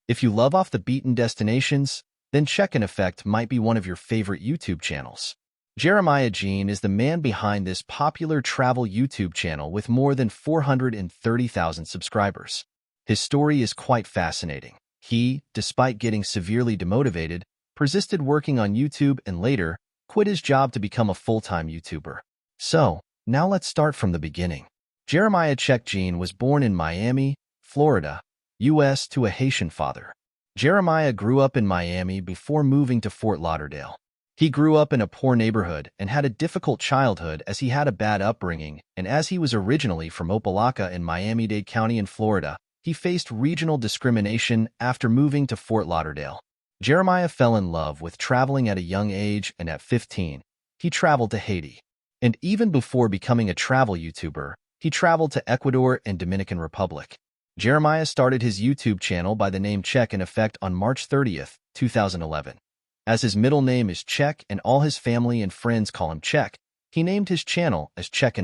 If you love off-the-beaten destinations, then Czech might be one of your favorite YouTube channels. Jeremiah Jean is the man behind this popular travel YouTube channel with more than 430,000 subscribers. His story is quite fascinating. He, despite getting severely demotivated, persisted working on YouTube and later quit his job to become a full-time YouTuber. So, now let's start from the beginning. Jeremiah Czech Jean was born in Miami, Florida, U.S. to a Haitian father. Jeremiah grew up in Miami before moving to Fort Lauderdale. He grew up in a poor neighborhood and had a difficult childhood as he had a bad upbringing, and as he was originally from Opelika in Miami-Dade County in Florida, he faced regional discrimination after moving to Fort Lauderdale. Jeremiah fell in love with traveling at a young age, and at 15, he traveled to Haiti. And even before becoming a travel YouTuber, he traveled to Ecuador and Dominican Republic. Jeremiah started his YouTube channel by the name Czech on March 30th, 2011. As his middle name is Czech and all his family and friends call him Czech, he named his channel as Czech.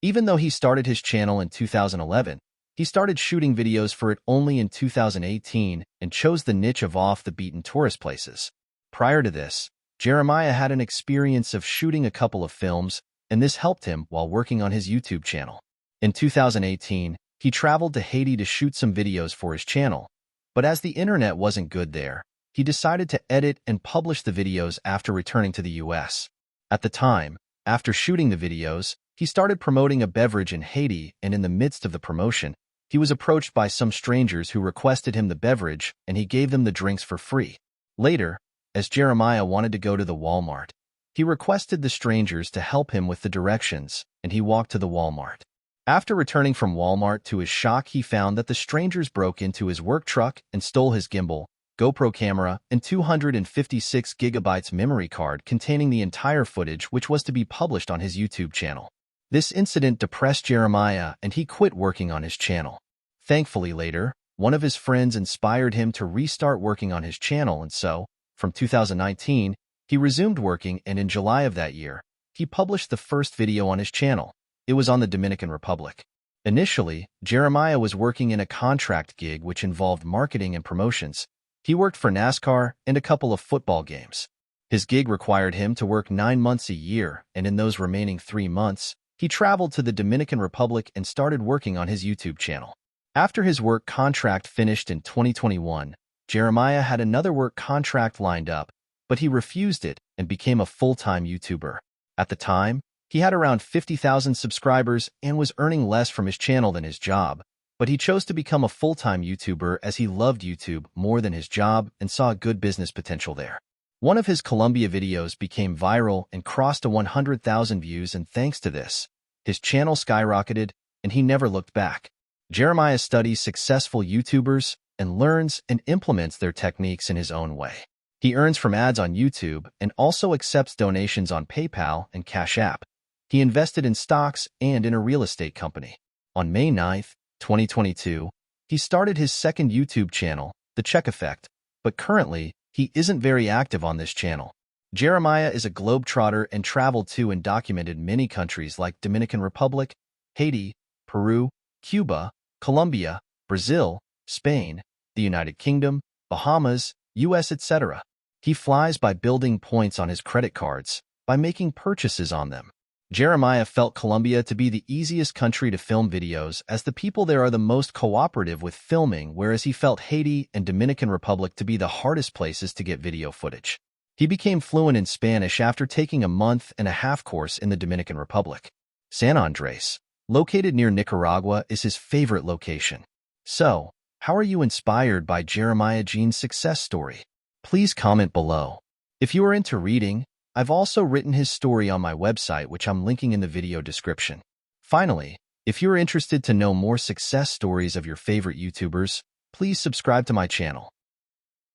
Even though he started his channel in 2011, he started shooting videos for it only in 2018 and chose the niche of off-the-beaten tourist places. Prior to this, Jeremiah had an experience of shooting a couple of films, and this helped him while working on his YouTube channel. In 2018, he traveled to Haiti to shoot some videos for his channel, but as the internet wasn't good there, he decided to edit and publish the videos after returning to the US. At the time, after shooting the videos, he started promoting a beverage in Haiti, and in the midst of the promotion, he was approached by some strangers who requested him the beverage, and he gave them the drinks for free. Later, as Jeremiah wanted to go to the Walmart, he requested the strangers to help him with the directions, and he walked to the Walmart. After returning from Walmart, to his shock, he found that the strangers broke into his work truck and stole his gimbal, GoPro camera, and 256 gigabytes memory card containing the entire footage which was to be published on his YouTube channel. This incident depressed Jeremiah and he quit working on his channel. Thankfully later, one of his friends inspired him to restart working on his channel, and so, from 2019, he resumed working, and in July of that year, he published the first video on his channel. It was on the Dominican Republic. Initially, Jeremiah was working in a contract gig which involved marketing and promotions. He worked for NASCAR and a couple of football games. His gig required him to work 9 months a year, and in those remaining 3 months, he traveled to the Dominican Republic and started working on his YouTube channel. After his work contract finished in 2021, Jeremiah had another work contract lined up, but he refused it and became a full-time YouTuber. At the time, he had around 50,000 subscribers and was earning less from his channel than his job, but he chose to become a full-time YouTuber as he loved YouTube more than his job and saw good business potential there. One of his Colombia videos became viral and crossed 100,000 views, and thanks to this, his channel skyrocketed and he never looked back. Jeremiah studies successful YouTubers and learns and implements their techniques in his own way. He earns from ads on YouTube and also accepts donations on PayPal and Cash App. He invested in stocks and in a real estate company. On May 9, 2022, he started his second YouTube channel, The Czech Effect, but currently, he isn't very active on this channel. Jeremiah is a globetrotter and traveled to and documented many countries like Dominican Republic, Haiti, Peru, Cuba, Colombia, Brazil, Spain, the United Kingdom, Bahamas, US, etc. He flies by building points on his credit cards, by making purchases on them. Jeremiah felt Colombia to be the easiest country to film videos as the people there are the most cooperative with filming, whereas he felt Haiti and Dominican Republic to be the hardest places to get video footage. He became fluent in Spanish after taking a month-and-a-half course in the Dominican Republic. San Andres, located near Nicaragua, is his favorite location. So, how are you inspired by Jeremiah Jean's success story? Please comment below. If you are into reading, I've also written his story on my website, which I'm linking in the video description. Finally, if you're interested to know more success stories of your favorite YouTubers, please subscribe to my channel.